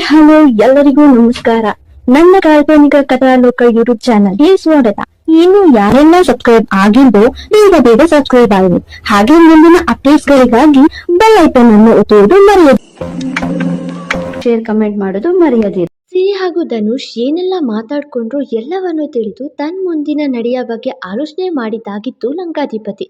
Hello, ಎಲ್ಲರಿಗೂ ನಮಸ್ಕಾರ. ನನ್ನ ಕಾಲ್ಪನಿಕ ಕಥಾಲೋಕ ಯೂಟ್ಯೂಬ್ ಚಾನಲ್ಗೆ ಸ್ವಾಗತ. ಇನ್ನು ಯಾರೆಲ್ಲ ಸಬ್ಸ್ಕ್ರೈಬ್ ಆಗಿದ್ದು ಬೇಗ ಸಬ್ಸ್ಕ್ರೈಬ್ ಆಗಿ, ಹಾಗೆ ಮುಂದಿನ ಅಪ್ಡೇಟ್ಸ್ ಗಳಿಗಾಗಿ ಬೆಲ್ ಐಕಾನ್ ಅನ್ನು ಒತ್ತುವುದು ಮರೆಯದಿರಿ. ಶೇರ್ ಕಮೆಂಟ್ ಮಾಡೋದು ಮರೆಯದಿರಿ. ಸಿರಿ ಹಾಗೂ ಧನುಷ್ ಏನೆಲ್ಲ ಮಾತಾಡ್ಕೊಂಡ್ರು ಎಲ್ಲವನ್ನು ತಿಳಿದು ತನ್ನ ಮುಂದಿನ ನಡೆಯ ಬಗ್ಗೆ ಆಲೋಚನೆ ಮಾಡಿದ್ದಾಗಿತ್ತು ಲಂಕಾಧಿಪತಿ.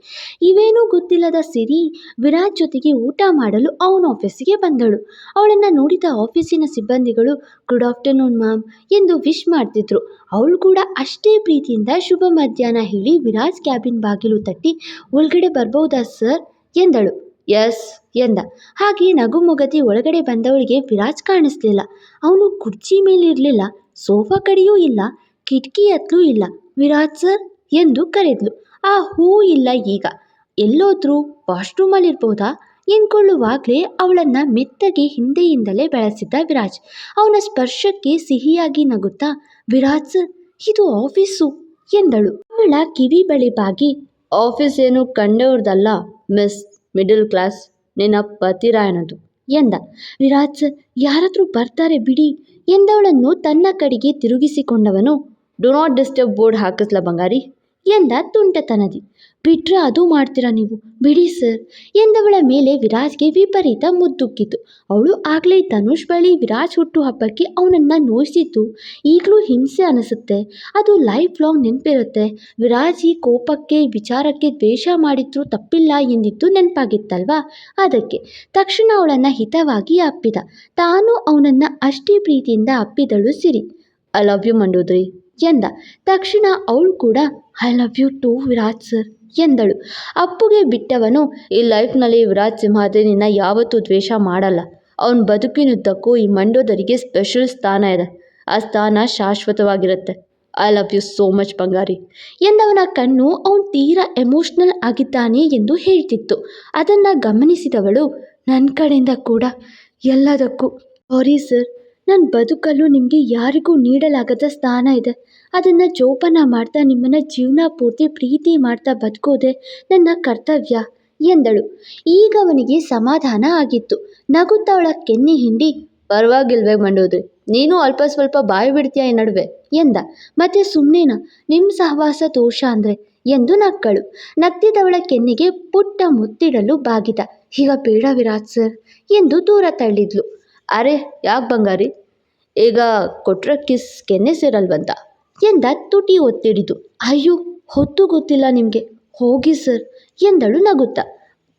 ಇವೇನೂ ಗೊತ್ತಿಲ್ಲದ ಸಿರಿ ವಿರಾಜ್ ಜೊತೆಗೆ ಊಟ ಮಾಡಲು ಅವನ ಆಫೀಸಿಗೆ ಬಂದಳು. ಅವಳನ್ನು ನೋಡಿದ ಆಫೀಸಿನ ಸಿಬ್ಬಂದಿಗಳು ಗುಡ್ ಆಫ್ಟರ್ನೂನ್ ಮ್ಯಾಮ್ ಎಂದು ವಿಶ್ ಮಾಡ್ತಿದ್ರು. ಅವಳು ಕೂಡ ಅಷ್ಟೇ ಪ್ರೀತಿಯಿಂದ ಶುಭ ಮಧ್ಯಾಹ್ನ ಹೇಳಿ ವಿರಾಜ್ ಕ್ಯಾಬಿನ್ ಬಾಗಿಲು ತಟ್ಟಿ ಒಳಗಡೆ ಬರ್ಬಹುದಾ ಸರ್ ಎಂದಳು. ಎಸ್ ಎಂದ. ಹಾಗೆ ನಗುಮೊಗದಿ ಒಳಗಡೆ ಬಂದವಳಿಗೆ ವಿರಾಜ್ ಕಾಣಿಸ್ಲಿಲ್ಲ. ಅವನು ಕುರ್ಚಿ ಮೇಲಿರಲಿಲ್ಲ, ಸೋಫಾ ಕಡೆಯೂ ಇಲ್ಲ, ಕಿಟಕಿ ಹತ್ಲೂ ಇಲ್ಲ. ವಿರಾಜ್ ಸರ್ ಎಂದು ಕರೆದ್ಲು. ಆ ಹೂ ಇಲ್ಲ. ಈಗ ಎಲ್ಲೋದ್ರೂ ವಾಶ್ರೂಮಲ್ಲಿ ಇರ್ಬೋದಾ ಎಂದ್ಕೊಳ್ಳುವಾಗಲೇ ಅವಳನ್ನ ಮೆತ್ತಗೆ ಹಿಂದೆಯಿಂದಲೇ ಬೆಳೆಸಿದ್ದ ವಿರಾಜ್. ಅವನ ಸ್ಪರ್ಶಕ್ಕೆ ಸಿಹಿಯಾಗಿ ನಗುತ್ತಾ, ವಿರಾಜ್ ಸರ್ ಇದು ಆಫೀಸು ಎಂದಳು. ಅವಳ ಕಿವಿ ಬಳಿ ಬಾಗಿ, ಆಫೀಸ್ ಏನು ಕಂಡವ್ರದಲ್ಲ ಮಿಸ್, ಮಿಡಲ್ ಕ್ಲಾಸ್, ನಿನ್ನ ಪತಿರಾಯನದು ಎಂದ. ವಿರಾಜ್ ಸರ್ ಯಾರಾದ್ರೂ ಬರ್ತಾರೆ ಬಿಡಿ ಎಂದವಳನ್ನು ತನ್ನ ಕಡೆಗೆ ತಿರುಗಿಸಿಕೊಂಡವನು, ಡು ನಾಟ್ ಡಿಸ್ಟರ್ಬ್ ಬೋರ್ಡ್ ಹಾಕಿಸ್ಲ ಬಂಗಾರಿ ಎಂದ ತುಂಟತನದಿ. ಬಿಟ್ರೆ ಅದು ಮಾಡ್ತೀರಾ ನೀವು, ಬಿಡಿ ಸರ್ ಎಂದವಳ ಮೇಲೆ ವಿರಾಜ್ಗೆ ವಿಪರೀತ ಮುದ್ದುಕ್ಕಿತು. ಅವಳು ಆಗಲೇ ಧನುಷ್ ಬಳಿ ವಿರಾಜ್ ಹುಟ್ಟುಹಬ್ಬಕ್ಕೆ ಅವನನ್ನು ನೋಯಿಸಿದ್ದು ಈಗಲೂ ಹಿಂಸೆ ಅನಿಸುತ್ತೆ. ಅದು ಲೈಫ್ ಲಾಂಗ್ ನೆನಪಿರುತ್ತೆ. ವಿರಾಜ್ ಈ ಕೋಪಕ್ಕೆ ವಿಚಾರಕ್ಕೆ ದ್ವೇಷ ಮಾಡಿದ್ರು ತಪ್ಪಿಲ್ಲ ಎಂದಿದ್ದು ನೆನಪಾಗಿತ್ತಲ್ವಾ. ಅದಕ್ಕೆ ತಕ್ಷಣ ಅವಳನ್ನು ಹಿತವಾಗಿ ಅಪ್ಪಿದ. ತಾನು ಅವನನ್ನು ಅಷ್ಟೇ ಪ್ರೀತಿಯಿಂದ ಅಪ್ಪಿದಳು Siri. I love you Mandodri ಎಂದ. ತಕ್ಷಣ ಅವಳು ಕೂಡ I love you too Viraj sir ಎಂದಳು. ಅಪ್ಪುಗೆ ಬಿಟ್ಟವನು, ಈ ಲೈಫ್ನಲ್ಲಿ ವಿರಾಜ್ ಸಿಂಹಾದ್ರಿ ನಿನ್ನ ಯಾವತ್ತೂ ದ್ವೇಷ ಮಾಡಲ್ಲ. ಅವನ ಬದುಕಿನುದ್ದಕ್ಕೂ ಈ ಮಂಡೋದರಿಗೆ ಸ್ಪೆಷಲ್ ಸ್ಥಾನ ಇದೆ. ಆ ಸ್ಥಾನ ಶಾಶ್ವತವಾಗಿರುತ್ತೆ. I love you so much ಬಂಗಾರಿ ಎಂದವನ ಕಣ್ಣು ಅವನು ತೀರಾ ಎಮೋಷ್ನಲ್ ಆಗಿದ್ದಾನೆ ಎಂದು ಹೇಳ್ತಿತ್ತು. ಅದನ್ನು ಗಮನಿಸಿದವಳು, ನನ್ನ ಕಡೆಯಿಂದ ಕೂಡ ಎಲ್ಲದಕ್ಕೂ ಸಾರಿ ಸರ್. ನನ್ನ ಬದುಕಲ್ಲೂ ನಿಮಗೆ ಯಾರಿಗೂ ನೀಡಲಾಗದ ಸ್ಥಾನ ಇದೆ. ಅದನ್ನು ಜೋಪಾನ ಮಾಡ್ತಾ ನಿಮ್ಮನ್ನು ಜೀವನ ಪೂರ್ತಿ ಪ್ರೀತಿ ಮಾಡ್ತಾ ಬದುಕೋದೆ ನನ್ನ ಕರ್ತವ್ಯ ಎಂದಳು. ಈಗ ಅವನಿಗೆ ಸಮಾಧಾನ ಆಗಿತ್ತು. ನಗುತ್ತಾ ಅವಳ ಕೆನ್ನೆ ಹಿಂಡಿ, ಪರವಾಗಿಲ್ವೇ ಮಂಡೋದ್ರಿ, ನೀನು ಅಲ್ಪ ಸ್ವಲ್ಪ ಬಾಯಿ ಬಿಡ್ತೀಯ ಈ ನಡುವೆ ಎಂದ. ಮತ್ತೆ ಸುಮ್ಮನೆನಾ ನಿಮ್ಮ ಸಹವಾಸ ದೋಷ ಅಂದರೆ ಎಂದು ನಕ್ಕಳು. ನಗ್ತಿದ್ದವಳ ಕೆನ್ನೆಗೆ ಪುಟ್ಟ ಮುತ್ತಿಡಲು ಬಾಗಿದ. ಈಗ ಬೇಡ ವಿರಾಜ್ ಸರ್ ಎಂದು ದೂರ ತಳ್ಳಿದ್ಲು. ಅರೆ ಯಾಕೆ ಬಂಗಾರಿ, ಈಗ ಕೊಟ್ರ ಕಿಸ್ ಕೆನ್ನೆ ಸೇರಲ್ವಂತ ಎಂದ ತುಟಿ ಒತ್ತಿಡಿದು. ಅಯ್ಯೋ ಹೊತ್ತು ಗೊತ್ತಿಲ್ಲ ನಿಮಗೆ, ಹೋಗಿ ಸರ್ ಎಂದಳು ನಗುತ್ತಾ.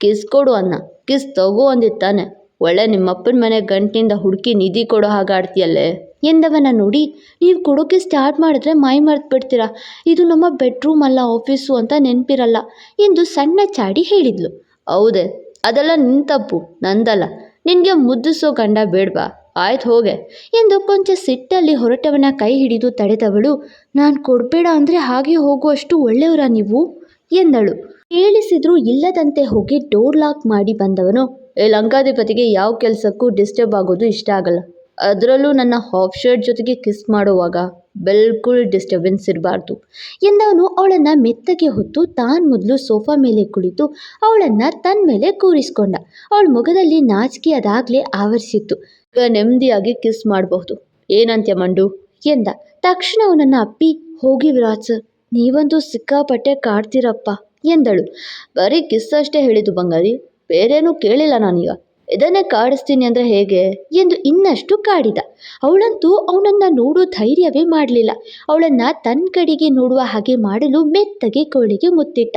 ಕಿಸ್ ಕೊಡು ಅನ್ನ, ಕಿಸ್ ತಗೋ ಅಂದಿತ್ತಾನೆ. ಒಳ್ಳೆ ನಿಮ್ಮಪ್ಪನ ಮನೆ ಗಂಟಿಂದ ಹುಡುಕಿ ನಿಧಿ ಕೊಡೋ ಹಾಗಾಡ್ತೀಯಲ್ಲೇ ಎಂದವನ ನೋಡಿ, ನೀವು ಕೊಡೋಕೆ ಸ್ಟಾರ್ಟ್ ಮಾಡಿದ್ರೆ ಮೈ ಮರೆತು ಬಿಡ್ತೀರಾ. ಇದು ನಮ್ಮ ಬೆಡ್ರೂಮ್ ಅಲ್ಲ ಆಫೀಸು ಅಂತ ನೆನಪಿರಲ್ಲ ಎಂದು ಸಣ್ಣ ಚಾಡಿ ಹೇಳಿದ್ಲು. ಹೌದೇ, ಅದೆಲ್ಲ ನಿನ್ನ ತಪ್ಪು, ನಂದಲ್ಲ. ನಿನಗೆ ಮುದ್ದಿಸೋ ಗಂಡ ಬೇಡವಾ, ಆಯ್ತು ಹೋಗೆ ಎಂದು ಕೊಂಚ ಸಿಟ್ಟಲ್ಲಿ ಹೊರಟವನ ಕೈ ಹಿಡಿದು ತಡೆದವಳು, ನಾನು ಕೊಡಬೇಡ ಅಂದರೆ ಹಾಗೆ ಹೋಗುವಷ್ಟು ಒಳ್ಳೆಯವರ ನೀವು ಎಂದಳು. ಕೇಳಿಸಿದ್ರೂ ಇಲ್ಲದಂತೆ ಹೋಗಿ ಡೋರ್ ಲಾಕ್ ಮಾಡಿ ಬಂದವನು, ಈ ಲಂಕಾಧಿಪತಿಗೆ ಯಾವ ಕೆಲಸಕ್ಕೂ ಡಿಸ್ಟರ್ಬ್ ಆಗೋದು ಇಷ್ಟ ಆಗಲ್ಲ. ಅದರಲ್ಲೂ ನನ್ನ ಹಾಫ್ ಶರ್ಟ್ ಜೊತೆಗೆ ಕಿಸ್ ಮಾಡುವಾಗ ಬಿಲ್ಕುಲ್ ಡಿಸ್ಟರ್ಬೆನ್ಸ್ ಇರಬಾರ್ದು ಎಂದವನು ಅವಳನ್ನು ಮೆತ್ತಗೆ ಹೊತ್ತು ತಾನು ಮೊದಲು ಸೋಫಾ ಮೇಲೆ ಕುಳಿತು ಅವಳನ್ನು ತನ್ನ ಮೇಲೆ ಕೂರಿಸಿಕೊಂಡ. ಅವಳ ಮುಖದಲ್ಲಿ ನಾಚಿಕೆ ಅದಾಗಲೇ ಆವರಿಸಿತ್ತು. ಈಗ ನೆಮ್ಮದಿಯಾಗಿ ಕಿಸ್ ಮಾಡಬಹುದು, ಏನಂತ್ಯ ಮಂಡು ಎಂದ. ತಕ್ಷಣ ಅವನನ್ನು ಅಪ್ಪಿ, ಹೋಗಿ ವಿರಾಜ್ ಸರ್, ನೀವಂತೂ ಸಿಕ್ಕಾಪಟ್ಟೆ ಕಾಡ್ತೀರಪ್ಪ ಎಂದಳು. ಬರೀ ಕಿಸ್ ಅಷ್ಟೇ ಹೇಳಿದ್ದು ಬಂಗಾರಿ, ಬೇರೇನೂ ಕೇಳಿಲ್ಲ ನಾನೀಗ. ಇದನ್ನೇ ಕಾಡಿಸ್ತೀನಿ ಅಂದರೆ ಹೇಗೆ ಎಂದು ಇನ್ನಷ್ಟು ಕಾಡಿದ. ಅವಳಂತೂ ಅವನನ್ನು ನೋಡೋ ಧೈರ್ಯವೇ ಮಾಡಲಿಲ್ಲ. ಅವಳನ್ನು ತನ್ನ ಕಡೆಗೆ ನೋಡುವ ಹಾಗೆ ಮಾಡಲು ಮೆತ್ತಗೆ ಕೋಳಿಗೆ ಮುತ್ತಿಟ್ಟ.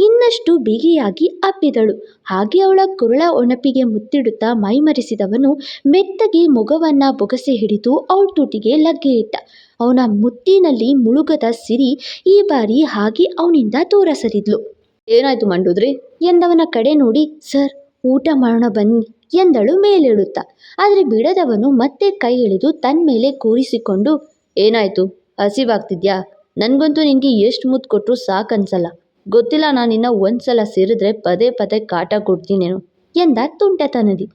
ಇನ್ನಷ್ಟು ಬಿಗಿಯಾಗಿ ಅಪ್ಪಿದಳು. ಹಾಗೆ ಅವಳ ಕುರುಳ ಒಣಪಿಗೆ ಮುತ್ತಿಡುತ್ತಾ ಮೈಮರೆಸಿದವನು ಮೆತ್ತಗೆ ಮೊಗವನ್ನು ಬೊಗಸೆ ಹಿಡಿದು ಅವಳ ತುಟಿಗೆ ಲಗ್ಗೆ ಇಟ್ಟ. ಅವನ ಮುತ್ತಿನಲ್ಲಿ ಮುಳುಗದ ಸಿರಿ ಈ ಬಾರಿ ಹಾಗೆ ಅವನಿಂದ ದೂರ ಸರಿದ್ಲು. ಏನಾಯ್ತು ಮಂಡುದ್ರಿ ಎಂದವನ ಕಡೆ ನೋಡಿ, ಸರ್ ಊಟ ಮಾಡೋಣ ಬನ್ನಿ ಎಂದಳು ಮೇಲೇಳುತ್ತಾ. ಆದರೆ ಬಿಡದವನು ಮತ್ತೆ ಕೈ ಎಳೆದು ತನ್ನ ಮೇಲೆ ಕೂರಿಸಿಕೊಂಡು, ಏನಾಯ್ತು, ಹಸಿವಾಗ್ತಿದ್ಯಾ? ನನಗಂತೂ ನಿನಗೆ ಎಷ್ಟು ಮುತ್ತು ಕೊಟ್ಟರು ಸಾಕನ್ಸಲ್ಲ. ಗೊತ್ತಿಲ್ಲ, ನಾನಿನ್ನ ಒಂದ್ಸಲ ಸೇರಿದ್ರೆ ಪದೇ ಪದೇ ಕಾಟ ಕೊಡ್ತೀನೇನು ಎಂದ ತುಂಟತನದಿ.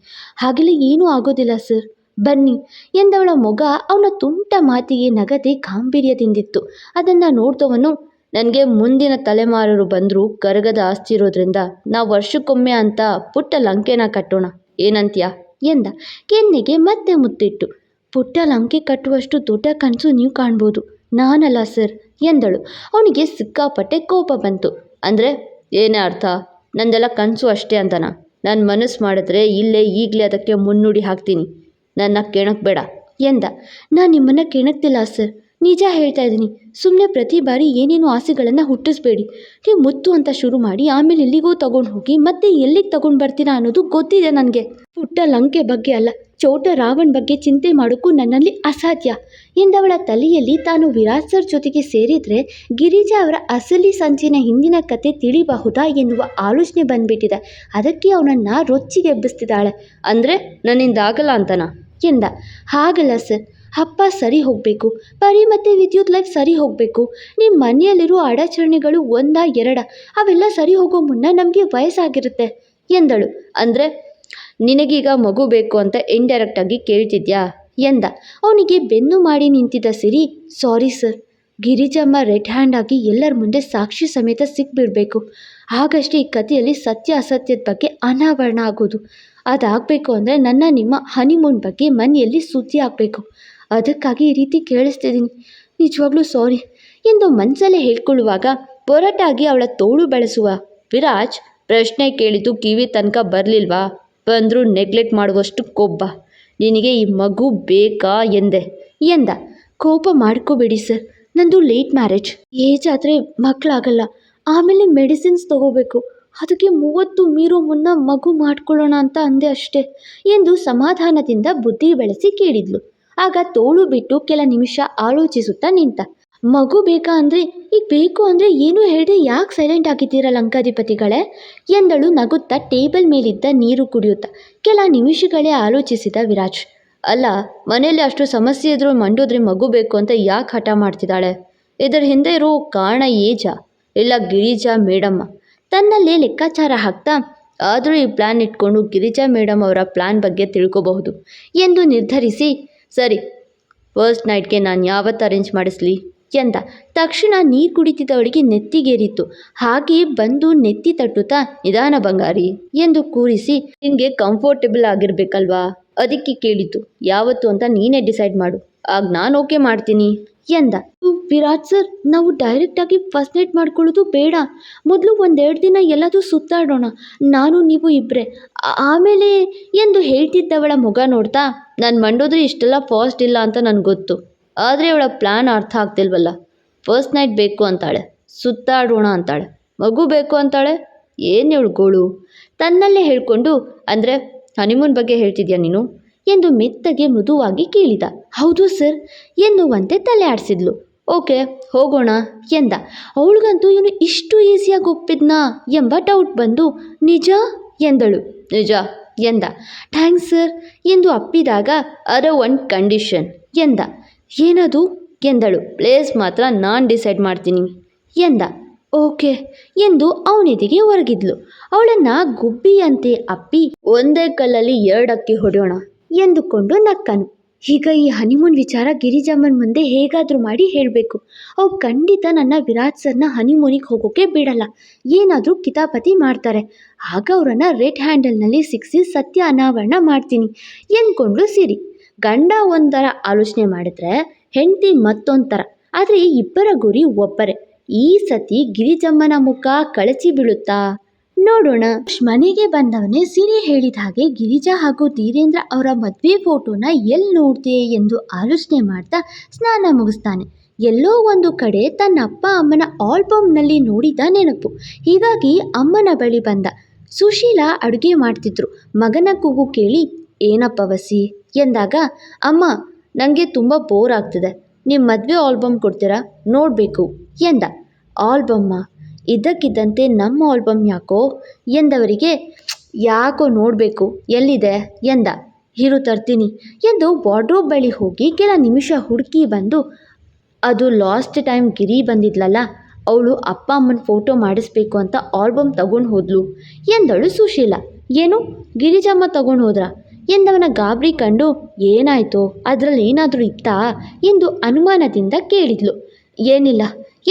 ಹಾಗೆಲ್ಲ ಏನೂ ಆಗೋದಿಲ್ಲ ಸರ್, ಬನ್ನಿ ಎಂದವಳ ಮೊಗ ಅವನ ತುಂಟ ಮಾತಿಗೆ ನಗದೆ ಗಾಂಭೀರ್ಯದಿಂದಿತ್ತು. ಅದನ್ನು ನೋಡಿದವನು, ನನಗೆ ಮುಂದಿನ ತಲೆಮಾರರು ಬಂದರೂ ಕರಗದ ಆಸ್ತಿ ಇರೋದ್ರಿಂದ ನಾವು ವರ್ಷಕ್ಕೊಮ್ಮೆ ಅಂತ ಪುಟ್ಟ ಲಂಕೆನ ಕಟ್ಟೋಣ, ಏನಂತ್ಯ ಎಂದ. ಕೆನ್ನೆಗೆ ಮತ್ತೆ ಮುತ್ತಿಟ್ಟು, ಪುಟ್ಟ ಲಂಕೆ ಕಟ್ಟುವಷ್ಟು ದೊಡ್ಡ ಕನಸು ನೀವು ಕಾಣ್ಬೋದು, ನಾನಲ್ಲ ಸರ್ ಎಂದಳು. ಅವನಿಗೆ ಸಿಕ್ಕಾಪಟ್ಟೆ ಕೋಪ ಬಂತು. ಅಂದರೆ ಏನೇ ಅರ್ಥ? ನಂದೆಲ್ಲ ಕನಸು ಅಷ್ಟೇ ಅಂತನಾ? ನಾನು ಮನಸ್ಸು ಮಾಡಿದ್ರೆ ಇಲ್ಲೇ ಈಗಲೇ ಅದಕ್ಕೆ ಮುನ್ನುಡಿ ಹಾಕ್ತೀನಿ, ನನ್ನ ಕೆಣಕಬೇಡ ಎಂದ. ನಾನು ನಿಮ್ಮನ್ನು ಕೆಣಕ್ತಿಲ್ಲ ಸರ್, ನಿಜ ಹೇಳ್ತಾ ಇದ್ದೀನಿ. ಸುಮ್ಮನೆ ಪ್ರತಿ ಬಾರಿ ಏನೇನೋ ಆಸೆಗಳನ್ನು ಹುಟ್ಟಿಸ್ಬೇಡಿ. ನೀವು ಮುತ್ತು ಅಂತ ಶುರು ಮಾಡಿ ಆಮೇಲೆ ಎಲ್ಲಿಗೋ ತಗೊಂಡು ಹೋಗಿ ಮತ್ತೆ ಎಲ್ಲಿಗೆ ತಗೊಂಡು ಬರ್ತೀರಾ ಅನ್ನೋದು ಗೊತ್ತಿದೆ ನನಗೆ. ಪುಟ್ಟ ಲಂಕೆ ಬಗ್ಗೆ ಅಲ್ಲ, ಚೋಟ ರಾವಣ್ ಬಗ್ಗೆ ಚಿಂತೆ ಮಾಡೋಕ್ಕೂ ನನ್ನಲ್ಲಿ ಅಸಾಧ್ಯ ಎಂದವಳ ತಲೆಯಲ್ಲಿ ತಾನು ವಿರಾಟ್ ಸರ್ ಜೊತೆಗೆ ಸೇರಿದರೆ ಗಿರಿಜಾ ಅವರ ಅಸಲಿ ಸಂಚಿನ ಹಿಂದಿನ ಕತೆ ತಿಳಿಬಹುದಾ ಎನ್ನುವ ಆಲೋಚನೆ ಬಂದ್ಬಿಟ್ಟಿದೆ. ಅದಕ್ಕೆ ಅವನನ್ನು ರೊಚ್ಚಿಗೆಬ್ಬಿಸ್ತಿದ್ದಾಳೆ. ಅಂದರೆ ನನ್ನಿಂದಾಗಲ್ಲ ಅಂತನಾ ಎಂದ. ಹಾಗಲ್ಲ ಸರ್, ಅಪ್ಪ ಸರಿ ಹೋಗಬೇಕು, ಪರಿ ಮತ್ತು ವಿದ್ಯುತ್ ಲೈಫ್ ಸರಿ ಹೋಗಬೇಕು. ನಿಮ್ಮ ಮನೆಯಲ್ಲಿರೋ ಅಡಚಣೆಗಳು ಒಂದಾ ಎರಡ, ಅವೆಲ್ಲ ಸರಿ ಹೋಗೋ ಮುನ್ನ ನಮಗೆ ವಯಸ್ಸಾಗಿರುತ್ತೆ ಎಂದಳು. ಅಂದರೆ ನಿನಗೀಗ ಮಗು ಬೇಕು ಅಂತ ಇಂಡೈರೆಕ್ಟಾಗಿ ಕೇಳ್ತಿದ್ಯಾ ಎಂದ. ಅವನಿಗೆ ಬೆನ್ನು ಮಾಡಿ ನಿಂತಿದ್ದ Siri, sorry sir, Girijamma red hand ಆಗಿ ಎಲ್ಲರ ಮುಂದೆ ಸಾಕ್ಷಿ ಸಮೇತ ಸಿಕ್ಬಿಡಬೇಕು. ಆಗಷ್ಟೇ ಈ ಕಥೆಯಲ್ಲಿ ಸತ್ಯ ಅಸತ್ಯದ ಬಗ್ಗೆ ಅನಾವರಣ ಆಗೋದು. ಅದಾಗಬೇಕು ಅಂದರೆ ನನ್ನ ನಿಮ್ಮ ಹನಿಮೂನ್ ಬಗ್ಗೆ ಮನೆಯಲ್ಲಿ ಸುದ್ದಿ ಆಗಬೇಕು. ಅದಕ್ಕಾಗಿ ಈ ರೀತಿ ಕೇಳಿಸ್ತಿದ್ದೀನಿ, ನಿಜವಾಗ್ಲೂ ಸಾರಿ ಎಂದು ಮನಸ್ಸಲ್ಲೇ ಹೇಳ್ಕೊಳ್ಳುವಾಗ ಒರಟಾಗಿ ಅವಳ ತೋಳು ಬೆಳೆಸುವ ವಿರಾಜ್ ಪ್ರಶ್ನೆ ಕೇಳಿದ್ದು ಕಿವಿ ತನಕ ಬರಲಿಲ್ವಾ? ಬಂದರೂ ನೆಗ್ಲೆಕ್ಟ್ ಮಾಡುವಷ್ಟು ಕೊಬ್ಬ ನಿನಗೆ ಈ ಮಗು ಬೇಕಾ ಎಂದೆ ಎಂದ. ಕೋಪ ಮಾಡ್ಕೋಬೇಡಿ ಸರ್, ನಂದು ಲೇಟ್ ಮ್ಯಾರೇಜ್, ಏಜ್ ಆದರೆ ಮಕ್ಕಳಾಗಲ್ಲ, ಆಮೇಲೆ ಮೆಡಿಸಿನ್ಸ್ ತಗೋಬೇಕು, ಅದಕ್ಕೆ 30 ಮೀರೋ ಮುನ್ನ ಮಗು ಮಾಡ್ಕೊಳ್ಳೋಣ ಅಂತ ಅಂದೆ ಅಷ್ಟೇ ಎಂದು ಸಮಾಧಾನದಿಂದ ಬುದ್ಧಿ ಬೆಳೆಸಿ ಕೇಳಿದ್ಲು. ಆಗ ತೋಳು ಬಿಟ್ಟು ಕೆಲ ನಿಮಿಷ ಆಲೋಚಿಸುತ್ತಾ ನಿಂತ. ಮಗು ಬೇಕಾ ಅಂದರೆ ಈಗ ಬೇಕು ಅಂದರೆ ಏನೂ ಹೇಳದೆ ಯಾಕೆ ಸೈಲೆಂಟ್ ಆಗಿದ್ದೀರಾ ಲಂಕಾಧಿಪತಿಗಳೇ ಎಂದಳು ನಗುತ್ತಾ ಟೇಬಲ್ ಮೇಲಿದ್ದ ನೀರು ಕುಡಿಯುತ್ತಾ. ಕೆಲ ನಿಮಿಷಗಳೇ ಆಲೋಚಿಸಿದ ವಿರಾಜ್, ಅಲ್ಲ ಮನೆಯಲ್ಲಿ ಅಷ್ಟು ಸಮಸ್ಯೆ ಇದ್ರೂ ಮಂಡೋದ್ರೆ ಮಗು ಬೇಕು ಅಂತ ಯಾಕೆ ಹಠ ಮಾಡ್ತಿದ್ದಾಳೆ? ಇದರ ಹಿಂದೆ ಇರೋ ಕಾರಣ ಏಜಾ ಇಲ್ಲ ಗಿರಿಜಾ ಮೇಡಮ್ಮ? ತನ್ನಲ್ಲೇ ಲೆಕ್ಕಾಚಾರ ಹಾಕ್ತಾ, ಆದರೂ ಈ ಪ್ಲ್ಯಾನ್ ಇಟ್ಕೊಂಡು ಗಿರಿಜಾ ಮೇಡಮ್ ಅವರ ಪ್ಲ್ಯಾನ್ ಬಗ್ಗೆ ತಿಳ್ಕೋಬಹುದು ಎಂದು ನಿರ್ಧರಿಸಿ, ಸರಿ ಫಸ್ಟ್ ನೈಟ್ಗೆ ನಾನು ಯಾವತ್ತು ಅರೇಂಜ್ ಮಾಡಿಸ್ಲಿ ಎಂದ. ತಕ್ಷಣ ನೀರು ಕುಡಿತಿದ್ದವಳಿಗೆ ನೆತ್ತಿಗೇರಿತ್ತು. ಹಾಗೆಯೇ ಬಂದು ನೆತ್ತಿ ತಟ್ಟುತ್ತಾ, ನಿಧಾನ ಬಂಗಾರಿ ಎಂದು ಕೂರಿಸಿ, ನಿನಗೆ ಕಂಫರ್ಟೇಬಲ್ ಆಗಿರಬೇಕಲ್ವಾ, ಅದಕ್ಕೆ ಕೇಳಿದ್ದು. ಯಾವತ್ತು ಅಂತ ನೀನೇ ಡಿಸೈಡ್ ಮಾಡು, ಆಗ ನಾನು ಓಕೆ ಮಾಡ್ತೀನಿ ಎಂದ. ವಿರಾಟ್ ಸರ್, ನಾವು ಡೈರೆಕ್ಟಾಗಿ ಫಸ್ಟ್ ನೈಟ್ ಮಾಡ್ಕೊಳ್ಳೋದು ಬೇಡ, ಮೊದಲು 1-2 ದಿನ ಎಲ್ಲಾದರೂ ಸುತ್ತಾಡೋಣ, ನಾನು ನೀವು ಇಬ್ಬರೇ, ಆಮೇಲೆ ಎಂದು ಹೇಳ್ತಿದ್ದವಳ ಮುಖ ನೋಡ್ತಾ, ನಾನು ಮಂಡೋದ್ರೆ ಇಷ್ಟೆಲ್ಲ ಫಾಸ್ಟ್ ಇಲ್ಲ ಅಂತ ನನಗೆ ಗೊತ್ತು, ಆದರೆ ಅವಳ ಪ್ಲ್ಯಾನ್ ಅರ್ಥ ಆಗ್ತಿಲ್ವಲ್ಲ. ಫಸ್ಟ್ ನೈಟ್ ಬೇಕು ಅಂತಾಳೆ, ಸುತ್ತಾಡೋಣ ಅಂತಾಳೆ, ಮಗು ಬೇಕು ಅಂತಾಳೆ, ಏನು ಇವಳು ಗೋಳು? ತನ್ನಲ್ಲೇ ಹೇಳ್ಕೊಂಡು, ಅಂದರೆ ಹನಿಮೂನ್ ಬಗ್ಗೆ ಹೇಳ್ತಿದ್ಯಾ ನೀನು ಎಂದು ಮೆತ್ತಗೆ ಮೃದುವಾಗಿ ಕೇಳಿದ. ಹೌದು ಸರ್ ಎನ್ನುವಂತೆ ತಲೆ ಆಡಿಸಿದ್ಲು. ಓಕೆ ಹೋಗೋಣ ಎಂದ. ಅವಳಿಗಂತೂ ಇವನು ಇಷ್ಟು ಈಸಿಯಾಗಿ ಒಪ್ಪಿದ್ನಾ ಎಂಬ ಡೌಟ್ ಬಂದು, ನಿಜ ಎಂದಳು. ನಿಜ ಎಂದ. ಥ್ಯಾಂಕ್ಸ್ ಸರ್ ಎಂದು ಅಪ್ಪಿದಾಗ, ಅದರ ಒಂದು ಕಂಡೀಷನ್ ಎಂದ. ಏನದು ಎಂದಳು. ಪ್ಲೇಸ್ ಮಾತ್ರ ನಾನು ಡಿಸೈಡ್ ಮಾಡ್ತೀನಿ ಎಂದ. ಓಕೆ ಎಂದು ಅವನೆದಿಗೆ ಹೊರಗಿದ್ಲು. ಅವಳನ್ನು ಗುಬ್ಬಿಯಂತೆ ಅಪ್ಪಿ, ಒಂದೇ ಕಲ್ಲಲ್ಲಿ 2 ಅಕ್ಕಿ ಹೊಡೆಯೋಣ ಎಂದುಕೊಂಡು ನಕ್ಕನು. ಈಗ ಈ ಹನಿಮೂನ್ ವಿಚಾರ ಗಿರಿಜಮ್ಮನ ಮುಂದೆ ಹೇಗಾದರೂ ಮಾಡಿ ಹೇಳಬೇಕು. ಅವ್ರು ಖಂಡಿತ ನನ್ನ ವಿರಾಟ್ ಸರ್ನ ಹನಿಮೂನಿಗೆ ಹೋಗೋಕ್ಕೆ ಬಿಡಲ್ಲ, ಏನಾದರೂ ಕಿತಾಪತಿ ಮಾಡ್ತಾರೆ. ಆಗ ಅವರನ್ನು ರೆಡ್ ಹ್ಯಾಂಡಲ್ನಲ್ಲಿ ಸಿಕ್ಕಿಸಿ ಸತ್ಯ ಅನಾವರಣ ಮಾಡ್ತೀನಿ ಎಂದ್ಕೊಂಡು ಸಿರಿ. ಗಂಡ ಒಂಥರ ಆಲೋಚನೆ ಮಾಡಿದ್ರೆ ಹೆಂಡತಿ ಮತ್ತೊಂಥರ, ಆದರೆ ಇಬ್ಬರ ಗುರಿ ಒಬ್ಬರೇ. ಈ ಸತಿ ಗಿರಿಜಮ್ಮನ ಮುಖ ಕಳಚಿ ಬೀಳುತ್ತಾ ನೋಡೋಣ. ಮನೆಗೆ ಬಂದವನೇ ಸಿರಿ ಹೇಳಿದ ಹಾಗೆ ಗಿರಿಜಾ ಹಾಗೂ ಧೀರೇಂದ್ರ ಅವರ ಮದುವೆ ಫೋಟೋನ ಎಲ್ಲಿ ನೋಡ್ದೆ ಎಂದು ಆಲೋಚನೆ ಮಾಡ್ತಾ ಸ್ನಾನ ಮುಗಿಸ್ತಾನೆ. ಎಲ್ಲೋ ಒಂದು ಕಡೆ ತನ್ನ ಅಪ್ಪ ಅಮ್ಮನ ಆಲ್ಬಮ್ನಲ್ಲಿ ನೋಡಿದ ನೆನಪು. ಹೀಗಾಗಿ ಅಮ್ಮನ ಬಳಿ ಬಂದ. ಸುಶೀಲಾ ಅಡುಗೆ ಮಾಡ್ತಿದ್ರು. ಮಗನ ಕೂಗು ಕೇಳಿ, ಏನಪ್ಪ ವಸಿ ಎಂದಾಗ, ಅಮ್ಮ ನನಗೆ ತುಂಬ ಬೋರ್ ಆಗ್ತಿದೆ, ನಿಮ್ಮ ಮದುವೆ ಆಲ್ಬಮ್ ಕೊಡ್ತೀರಾ, ನೋಡಬೇಕು ಎಂದ. ಆಲ್ಬಮ್ಮ? ಇದ್ದಕ್ಕಿದ್ದಂತೆ ನಮ್ಮ ಆಲ್ಬಮ್ ಯಾಕೋ ಎಂದವರಿಗೆ, ಯಾಕೋ ನೋಡಬೇಕು, ಎಲ್ಲಿದೆ ಎಂದ. ಇರು ತರ್ತೀನಿ ಎಂದು ವಾರ್ಡ್ರೋಬ್ ಬಳಿ ಹೋಗಿ ಕೆಲ ನಿಮಿಷ ಹುಡುಕಿ ಬಂದು, ಅದು ಲಾಸ್ಟ್ ಟೈಮ್ ಗಿರಿ ಬಂದಿದ್ಲಲ್ಲ, ಅವಳು ಅಪ್ಪ ಅಮ್ಮನ ಫೋಟೋ ಮಾಡಿಸ್ಬೇಕು ಅಂತ ಆಲ್ಬಮ್ ತಗೊಂಡು ಹೋದ್ಲು ಎಂದಳು ಸುಶೀಲಾ. ಏನು ಗಿರಿಜಮ್ಮ ತಗೊಂಡು ಹೋದ್ರಾ ಎಂದವನ ಗಾಬರಿ ಕಂಡು, ಏನಾಯಿತು, ಅದರಲ್ಲಿ ಏನಾದರೂ ಇತ್ತಾ ಎಂದು ಅನುಮಾನದಿಂದ ಕೇಳಿದ್ಲು. ಏನಿಲ್ಲ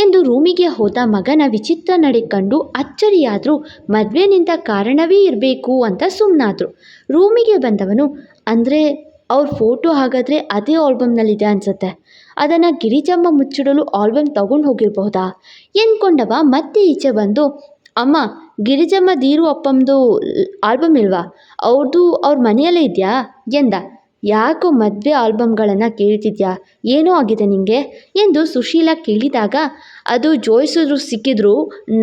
ಎಂದು ರೂಮಿಗೆ ಹೋದ ಮಗನ ವಿಚಿತ್ರ ನಡೆ ಕಂಡು ಅಚ್ಚರಿಯಾದರೂ ಮದುವೆ ನಿಂತ ಕಾರಣವೇ ಇರಬೇಕು ಅಂತ ಸುಮ್ಮನಾದ್ರು. ರೂಮಿಗೆ ಬಂದವನು, ಅಂದರೆ ಅವ್ರ ಫೋಟೋ ಹಾಗಾದರೆ ಅದೇ ಆಲ್ಬಮ್ನಲ್ಲಿದೆ ಅನಿಸುತ್ತೆ. ಅದನ್ನು ಗಿರಿಜಮ್ಮ ಮುಚ್ಚಿಡಲು ಆಲ್ಬಮ್ ತಗೊಂಡು ಹೋಗಿರಬಹುದಾ ಎಂದ್ಕೊಂಡವ ಮತ್ತೆ ಈಚೆ ಬಂದು, ಅಮ್ಮ, ಗಿರಿಜಮ್ಮ ದೀರು ಅಪ್ಪಮ್ಮದು ಆಲ್ಬಮ್ ಇಲ್ವಾ? ಅವ್ರದ್ದು ಅವ್ರ ಮನೆಯಲ್ಲೇ ಇದೆಯಾ ಎಂದ. ಯಾಕೋ ಮದುವೆ ಆಲ್ಬಮ್ಗಳನ್ನು ಕೇಳ್ತಿದ್ಯಾ? ಏನೋ ಆಗಿದೆ ನಿಂಗೆ ಎಂದು ಸುಶೀಲಾ ಕೇಳಿದಾಗ, ಅದು ಜೋಯಿಸಿದ್ರು ಸಿಕ್ಕಿದ್ರು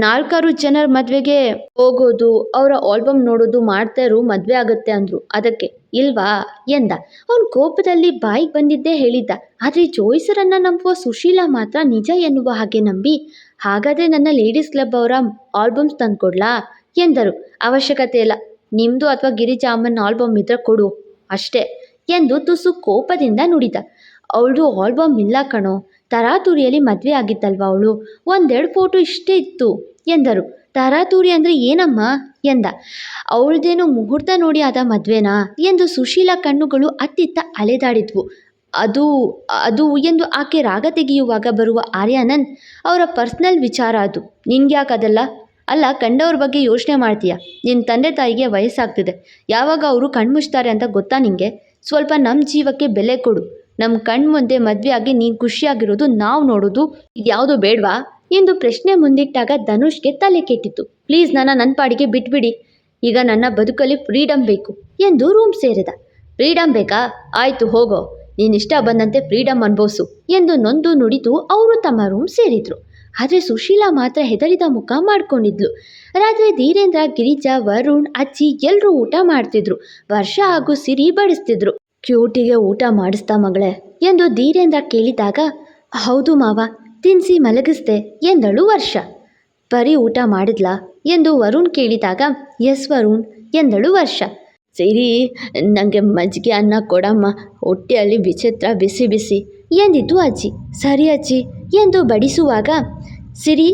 4-6 ಜನರ ಮದುವೆಗೆ ಹೋಗೋದು, ಅವರ ಆಲ್ಬಮ್ ನೋಡೋದು ಮಾಡ್ತಾ ಇರೋ ಮದುವೆ ಆಗುತ್ತೆ ಅಂದರು, ಅದಕ್ಕೆ ಇಲ್ವಾ ಎಂದ. ಅವನ ಕೋಪದಲ್ಲಿ ಬಾಯಿಗೆ ಬಂದಿದ್ದೇ ಹೇಳಿದ್ದ. ಆದರೆ ಜೋಯಿಸರನ್ನು ನಂಬುವ ಸುಶೀಲಾ ಮಾತ್ರ ನಿಜ ಎನ್ನುವ ಹಾಗೆ ನಂಬಿ, ಹಾಗಾದರೆ ನನ್ನ ಲೇಡೀಸ್ ಕ್ಲಬ್ ಅವರ ಆಲ್ಬಮ್ಸ್ ತಂದುಕೊಡ್ಲಾ ಎಂದರು. ಅವಶ್ಯಕತೆ ಇಲ್ಲ, ನಿಮ್ಮದು ಅಥವಾ ಗಿರಿಜಾ ಅಮ್ಮನ ಆಲ್ಬಮ್ ಇದ್ರೆ ಕೊಡು ಅಷ್ಟೇ ಎಂದು ತುಸು ಕೋಪದಿಂದ ನುಡಿದ. ಅವಳು ಆಲ್ಬಮ್ ಇಲ್ಲ ಕಣೋ, ತರಾತುರಿಯಲ್ಲಿ ಮದುವೆ ಆಗಿದ್ದಲ್ವ ಅವಳು, 1-2 ಫೋಟೋ ಇಷ್ಟೇ ಇತ್ತು ಎಂದರು. ತರಾತುರಿ ಅಂದರೆ ಏನಮ್ಮ ಎಂದ. ಅವಳದೇನು ಮುಹೂರ್ತ ನೋಡಿ ಆದ ಮದುವೆನಾ ಎಂದು ಸುಶೀಲಾ ಕಣ್ಣುಗಳು ಅತ್ತಿತ್ತ ಅಲೆದಾಡಿದ್ವು. ಅದು ಅದು ಎಂದು ಆಕೆ ರಾಗ ತೆಗೆಯುವಾಗ ಬರುವ ಆರ್ಯಾನಂದ್ ಅವರ ಪರ್ಸ್ನಲ್ ವಿಚಾರ, ಅದು ನಿನ್ಗ್ಯಾಕೆ ಅದೆಲ್ಲ? ಅಲ್ಲ, ಕಂಡವ್ರ ಬಗ್ಗೆ ಯೋಚನೆ ಮಾಡ್ತೀಯ? ನಿನ್ನ ತಂದೆ ತಾಯಿಗೆ ವಯಸ್ಸಾಗ್ತಿದೆ, ಯಾವಾಗ ಅವರು ಕಣ್ಮುಚ್ತಾರೆ ಅಂತ ಗೊತ್ತಾ ನಿಂಗೆ? ಸ್ವಲ್ಪ ನಮ್ಮ ಜೀವಕ್ಕೆ ಬೆಲೆ ಕೊಡು. ನಮ್ಮ ಕಣ್ಣು ಮುಂದೆ ಮದುವೆ ಆಗಿ ನೀನು ಖುಷಿಯಾಗಿರೋದು ನಾವು ನೋಡೋದು ಇದ್ಯಾವುದೋ ಬೇಡವಾ ಎಂದು ಪ್ರಶ್ನೆ ಮುಂದಿಟ್ಟಾಗ ಧನುಷ್ಗೆ ತಲೆ ಕೆಟ್ಟಿತ್ತು. ಪ್ಲೀಸ್, ನನ್ನ ಪಾಡಿಗೆ ಬಿಟ್ಬಿಡಿ, ಈಗ ನನ್ನ ಬದುಕಲ್ಲಿ ಫ್ರೀಡಮ್ ಬೇಕು ಎಂದು ರೂಮ್ ಸೇರಿದ. ಫ್ರೀಡಮ್ ಬೇಕಾ? ಆಯಿತು ಹೋಗೋ, ನೀನಿಷ್ಟ ಬಂದಂತೆ ಫ್ರೀಡಮ್ ಅನುಭವಿಸು ಎಂದು ನೊಂದು ನುಡಿದು ಅವರು ತಮ್ಮ ರೂಮ್ ಸೇರಿದ್ರು. ಆದರೆ ಸುಶೀಲಾ ಮಾತ್ರ ಹೆದರಿದ ಮುಖ ಮಾಡ್ಕೊಂಡಿದ್ಲು. ರಾತ್ರಿ ಧೀರೇಂದ್ರ, ಗಿರಿಜಾ, ವರುಣ್, ಅಜ್ಜಿ ಎಲ್ಲರೂ ಊಟ ಮಾಡ್ತಿದ್ರು. ವರ್ಷ ಹಾಗೂ ಸಿರಿ ಬಡಿಸ್ತಿದ್ರು. ಕ್ಯೂಟಿಗೆ ಊಟ ಮಾಡಿಸ್ತಾ ಮಗಳೇ ಎಂದು ಧೀರೇಂದ್ರ ಕೇಳಿದಾಗ, ಹೌದು ಮಾವ, ತಿನ್ನಿಸಿ ಮಲಗಿಸ್ದೆ ಎಂದಳು ವರ್ಷ. ಬರೀ ಊಟ ಮಾಡಿದ್ಲಾ ಎಂದು ವರುಣ್ ಕೇಳಿದಾಗ, ಎಸ್ ವರುಣ್ ಎಂದಳು ವರ್ಷ. ಸಿರಿ, ನನಗೆ ಮಜ್ಜಿಗೆ ಅನ್ನ ಕೊಡಮ್ಮ, ಹೊಟ್ಟೆಯಲ್ಲಿ ವಿಚಿತ್ರ ಬಿಸಿ ಬಿಸಿ ಎಂದಿದ್ದು ಅಜ್ಜಿ. ಸರಿ ಅಜ್ಜಿ ಎಂದು ಬಡಿಸುವಾಗ, ಸಿರಿ,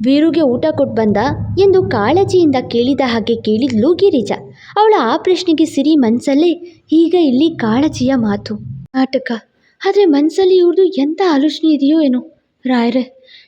ವೀರುಗೆ ಊಟ ಕೊಟ್ಟು ಬಂದ ಎಂದು ಕಾಳಜಿಯಿಂದ ಕೇಳಿದ ಹಾಗೆ ಕೇಳಿದ್ಲು ಗಿರಿಜಾ. ಅವಳ ಆ ಪ್ರಶ್ನೆಗೆ ಸಿರಿ ಮನಸ್ಸಲ್ಲೇ, ಈಗ ಇಲ್ಲಿ ಕಾಳಜಿಯ ಮಾತು ನಾಟಕ, ಆದರೆ ಮನಸ್ಸಲ್ಲಿ ಇವ್ರದ್ದು ಎಂಥ ಆಲೋಚನೆ ಇದೆಯೋ ಏನೋ ರಾಯರೇ,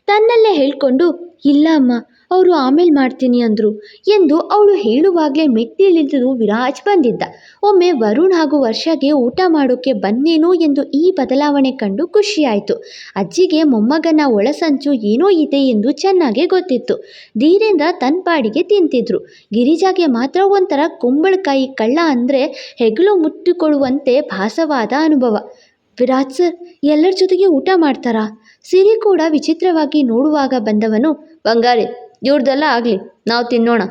ತನ್ನಲ್ಲೇ ಹೇಳ್ಕೊಂಡು, ಇಲ್ಲ ಅಮ್ಮ, ಅವರು ಆಮೇಲೆ ಮಾಡ್ತೀನಿ ಅಂದರು ಎಂದು ಅವಳು ಹೇಳುವಾಗಲೇ ಮೆಟ್ಟಿಳಿದು ವಿರಾಜ್ ಬಂದಿದ್ದ. ಒಮ್ಮೆ ವರುಣ್ ಹಾಗೂ ವರ್ಷಗೆ ಊಟ ಮಾಡೋಕ್ಕೆ ಬನ್ನೇನೋ ಎಂದು ಈ ಬದಲಾವಣೆ ಕಂಡು ಖುಷಿಯಾಯಿತು. ಅಜ್ಜಿಗೆ ಮೊಮ್ಮಗನ ಒಳಸಂಚು ಏನೋ ಇದೆ ಎಂದು ಚೆನ್ನಾಗೇ ಗೊತ್ತಿತ್ತು. ಧೀರೇಂದ್ರ ತನ್ನ ಪಾಡಿಗೆ ತಿಂತಿದ್ರು. ಗಿರಿಜಾಗೆ ಮಾತ್ರ ಒಂಥರ ಕುಂಬಳಕಾಯಿ ಕಳ್ಳ ಅಂದರೆ ಹೆಗಲು ಮುಟ್ಟಿಕೊಳ್ಳುವಂತೆ ಭಾಸವಾದ ಅನುಭವ. ವಿರಾಜ್ ಸರ್ ಎಲ್ಲರ ಜೊತೆಗೆ ಊಟ ಮಾಡ್ತಾರಾ? ಸಿರಿ ಕೂಡ ವಿಚಿತ್ರವಾಗಿ ನೋಡುವಾಗ ಬಂದವನು, ಬಂಗಾರಿ, ಇವ್ರದ್ದೆಲ್ಲ ಆಗಲಿ, ನಾವು ತಿನ್ನೋಣ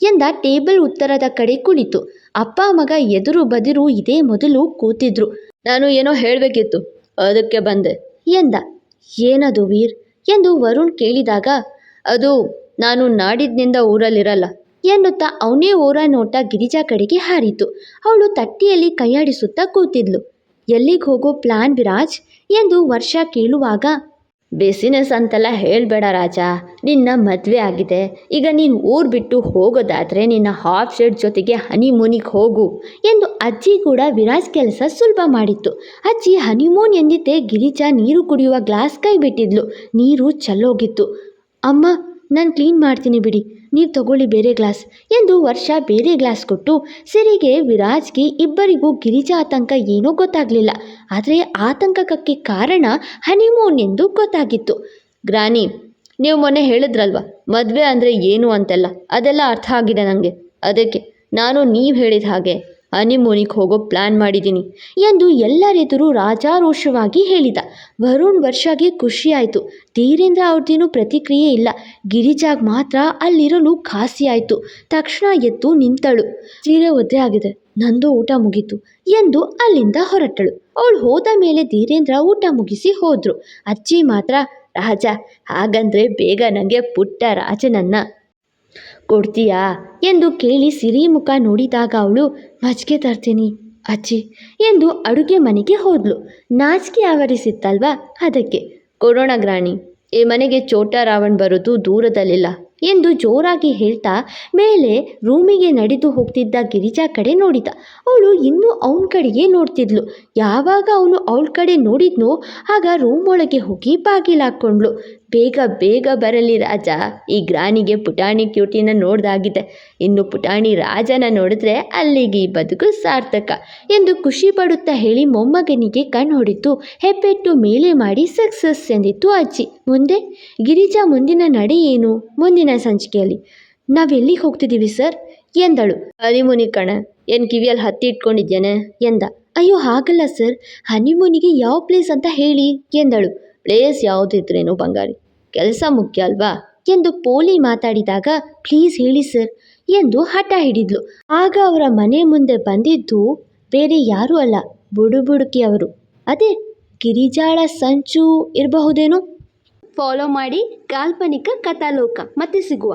ಎಂದ. ಟೇಬಲ್ ಉತ್ತರದ ಕಡೆ ಕುಳಿತು. ಅಪ್ಪ ಮಗ ಎದುರು ಬದಿರು ಇದೇ ಮೊದಲು ಕೂತಿದ್ರು. ನಾನು ಏನೋ ಹೇಳಬೇಕಿತ್ತು, ಅದಕ್ಕೆ ಬಂದೆ ಎಂದ. ಏನದು ವೀರ್ ಎಂದು ವರುಣ್ ಕೇಳಿದಾಗ, ಅದು ನಾನು ನಾಡಿದ್ನಿಂದ ಊರಲ್ಲಿರಲ್ಲ ಎನ್ನುತ್ತಾ ಅವನೇ ಓರ ನೋಟ ಗಿರಿಜಾ ಕಡೆಗೆ ಹಾರಿತು. ಅವಳು ತಟ್ಟಿಯಲ್ಲಿ ಕೈಯಾಡಿಸುತ್ತಾ ಕೂತಿದ್ಲು. ಎಲ್ಲಿಗೆ ಹೋಗೋ ಪ್ಲಾನ್ ವಿರಾಜ್ ಎಂದು ವರ್ಷ ಕೇಳುವಾಗ, ಬಿಸಿನೆಸ್ ಅಂತೆಲ್ಲ ಹೇಳಬೇಡ ರಾಜ, ನಿನ್ನ ಮದುವೆ ಆಗಿದೆ, ಈಗ ನೀನು ಊರು ಬಿಟ್ಟು ಹೋಗೋದಾದರೆ ನಿನ್ನ ಹಾಫ್ ಶೇಡ್ ಜೊತೆಗೆ ಹನಿಮೂನಿಗೆ ಹೋಗು ಎಂದು ಅಜ್ಜಿ ಕೂಡ ವಿರಾಜ್ ಕೆಲಸ ಸುಲಭ ಮಾಡಿತ್ತು. ಅಜ್ಜಿ ಹನಿಮೂನ್ ಎಂದಿದ್ದೇ ಗಿರಿಜಾ ನೀರು ಕುಡಿಯುವ ಗ್ಲಾಸ್ ಕೈ ಬಿಟ್ಟಿದ್ಲು. ನೀರು ಚೆಲ್ಲೋಗಿತ್ತು. ಅಮ್ಮ, ನಾನು ಕ್ಲೀನ್ ಮಾಡ್ತೀನಿ ಬಿಡಿ, ನೀವು ತಗೊಳ್ಳಿ ಬೇರೆ ಗ್ಲಾಸ್ ಎಂದು ವರ್ಷ ಬೇರೆ ಗ್ಲಾಸ್ ಕೊಟ್ಟು, ಸಿರಿಗೆ, ವಿರಾಜ್ಗೆ ಇಬ್ಬರಿಗೂ ಗಿರಿಜಾ ಆತಂಕ ಏನೋ ಗೊತ್ತಾಗಲಿಲ್ಲ. ಆದರೆ ಆತಂಕಕ್ಕೆ ಕಾರಣ ಹನಿಮೂನ್ ಎಂದು ಗೊತ್ತಾಗಿತ್ತು. ಗ್ರಾನಿ, ನೀವು ಮೊನ್ನೆ ಹೇಳಿದ್ರಲ್ವ ಮದುವೆ ಅಂದರೆ ಏನು ಅಂತೆಲ್ಲ, ಅದೆಲ್ಲ ಅರ್ಥ ಆಗಿದೆ ನನಗೆ. ಅದಕ್ಕೆ ನಾನು ನೀವು ಹೇಳಿದ ಹಾಗೆ ಹನಿಮೂನಿಗೆ ಹೋಗೋ ಪ್ಲ್ಯಾನ್ ಮಾಡಿದ್ದೀನಿ ಎಂದು ಎಲ್ಲರೆದುರು ರಾಜಾರೋಷವಾಗಿ ಹೇಳಿದ. ವರುಣ್ ವರ್ಷಗೆ ಖುಷಿಯಾಯಿತು. ಧೀರೇಂದ್ರ ಅವ್ರದ್ದೇನೂ ಪ್ರತಿಕ್ರಿಯೆ ಇಲ್ಲ. ಗಿರಿಜಾಗ್ ಮಾತ್ರ ಅಲ್ಲಿರಲು ಖಾಸಿಯಾಯಿತು. ತಕ್ಷಣ ಎದ್ದು ನಿಂತಳು. ಸೀರೆ ಒದ್ದೆ ಆಗಿದೆ, ನಂದು ಊಟ ಮುಗೀತು ಎಂದು ಅಲ್ಲಿಂದ ಹೊರಟಳು. ಅವಳು ಹೋದ ಮೇಲೆ ಧೀರೇಂದ್ರ ಊಟ ಮುಗಿಸಿ ಹೋದ್ರು. ಅಜ್ಜಿ ಮಾತ್ರ, ರಾಜ, ಹಾಗಂದ್ರೆ ಬೇಗ ನನಗೆ ಪುಟ್ಟ ರಾಜನನ್ನ ಕೊಡ್ತೀಯಾ ಎಂದು ಕೇಳಿ ಸಿರಿ ಮುಖ ನೋಡಿದಾಗ ಅವಳು, ಮಜ್ಜಿಗೆ ತರ್ತೀನಿ ಅಜ್ಜಿ ಎಂದು ಅಡುಗೆ ಮನೆಗೆ ಹೋದ್ಲು. ನಾಚಿಕೆ ಆವರಿಸಿತ್ತಲ್ವ, ಅದಕ್ಕೆ. ಕೊಡೋಣ ಗ್ರಾಣಿ, ಈ ಮನೆಗೆ ಚೋಟ ರಾವಣ್ ಬರೋದು ದೂರದಲ್ಲಿಲ್ಲ ಎಂದು ಜೋರಾಗಿ ಹೇಳ್ತಾ ಮೇಲೆ ರೂಮಿಗೆ ನಡೆದು ಹೋಗ್ತಿದ್ದ ಗಿರಿಜಾ ಕಡೆ ನೋಡಿದ. ಅವಳು ಇನ್ನೂ ಅವನ ಕಡೆಗೆ ನೋಡ್ತಿದ್ಲು. ಯಾವಾಗ ಅವನು ಅವಳ ಕಡೆ ನೋಡಿದ್ನೋ ಆಗ ರೂಮ್ ಒಳಗೆ ಹೋಗಿ ಬಾಗಿಲಾಕೊಂಡ್ಳು. ಬೇಗ ಬೇಗ ಬರಲಿ ರಾಜ. ಈ ಗ್ರಾನಿಗೆ ಪುಟಾಣಿ ಕ್ಯೂಟಿನ ನೋಡ್ದಾಗಿದೆ, ಇನ್ನು ಪುಟಾಣಿ ರಾಜನ ನೋಡಿದ್ರೆ ಅಲ್ಲಿಗೆ ಈ ಬದುಕು ಸಾರ್ಥಕ ಎಂದು ಖುಷಿ ಪಡುತ್ತಾ ಹೇಳಿ ಮೊಮ್ಮಗನಿಗೆ ಕಣ್ಣು ಹೊಡಿತು. ಹೆಬ್ಬೆಟ್ಟು ಮೇಲೆ ಮಾಡಿ ಸಕ್ಸಸ್ ಎಂದಿತ್ತು ಅಜ್ಜಿ. ಮುಂದೆ ಗಿರಿಜಾ ಮುಂದಿನ ನಡೆ ಏನು? ಮುಂದಿನ ಸಂಚಿಕೆಯಲ್ಲಿ ನಾವೆಲ್ಲಿಗೆ ಹೋಗ್ತಿದ್ದೀವಿ ಸರ್ ಎಂದಳು. ಹನಿಮೂನಿ ಕಣ, ಏನು ಕಿವಿಯಲ್ಲಿ ಹತ್ತಿ ಇಟ್ಕೊಂಡಿದ್ದೇನೆ ಎಂದ. ಅಯ್ಯೋ ಹಾಗಲ್ಲ ಸರ್, ಹನಿಮೂನಿಗೆ ಯಾವ ಪ್ಲೇಸ್ ಅಂತ ಹೇಳಿ ಎಂದಳು. ಪ್ಲೇಸ್ ಯಾವುದಿದ್ರೇನು ಬಂಗಾರಿ, ಕೆಲಸ ಮುಖ್ಯ ಅಲ್ವಾ ಎಂದು ಪೋಲಿ ಮಾತಾಡಿದಾಗ ಪ್ಲೀಸ್ ಹೇಳಿ ಸರ್ ಎಂದು ಹಠ ಹಿಡಿದ್ಲು. ಆಗ ಅವರ ಮನೆ ಮುಂದೆ ಬಂದಿದ್ದು ಬೇರೆ ಯಾರೂ ಅಲ್ಲ, ಬುಡುಬುಡುಕಿಯವರು. ಅದೇ ಗಿರಿಜಾಳ ಸಂಚು ಇರಬಹುದೇನೋ. ಫಾಲೋ ಮಾಡಿ ಕಾಲ್ಪನಿಕ ಕಥಾಲೋಕ. ಮತ್ತೆ ಸಿಗುವ.